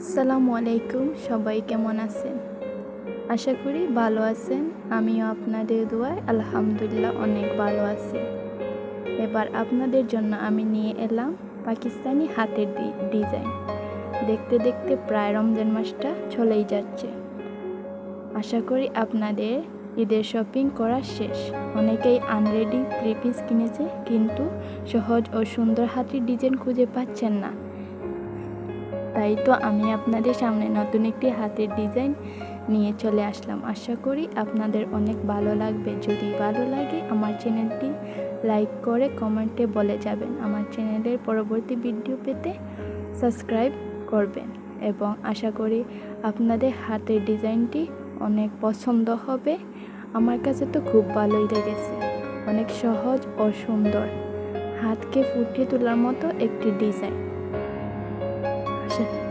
আসসালামু আলাইকুম, সবাই কেমন আছেন? আশা করি ভালো আছেন। আমিও আপনাদের দোয়ায় আলহামদুলিল্লাহ অনেক ভালো আছি। এবার আপনাদের জন্য আমি নিয়ে এলাম পাকিস্তানি হাতের ডিজাইন। দেখতে দেখতে প্রায় রমজান মাসটা চলেই যাচ্ছে। আশা করি আপনাদের ঈদের শপিং করা শেষ। অনেকেই আনরেডি 3 পিস কিনেছে, কিন্তু সহজ ও সুন্দর হাতের ডিজাইন খুঁজে পাচ্ছেন না। তাই তো আমি আপনাদের সামনে নতুন একটি হাতের ডিজাইন নিয়ে চলে আসলাম। আশা করি আপনাদের অনেক ভালো লাগবে। যদি ভালো লাগে আমার চ্যানেলটি লাইক করে কমেন্টে বলে যাবেন। আমার চ্যানেলের পরবর্তী ভিডিও পেতে সাবস্ক্রাইব করবেন এবং আশা করি আপনাদের হাতের ডিজাইনটি অনেক পছন্দ হবে। আমার কাছে তো খুব ভালোই লেগেছে। অনেক সহজ ও সুন্দর, হাতকে ফুটিয়ে তোলার মতো একটি ডিজাইন।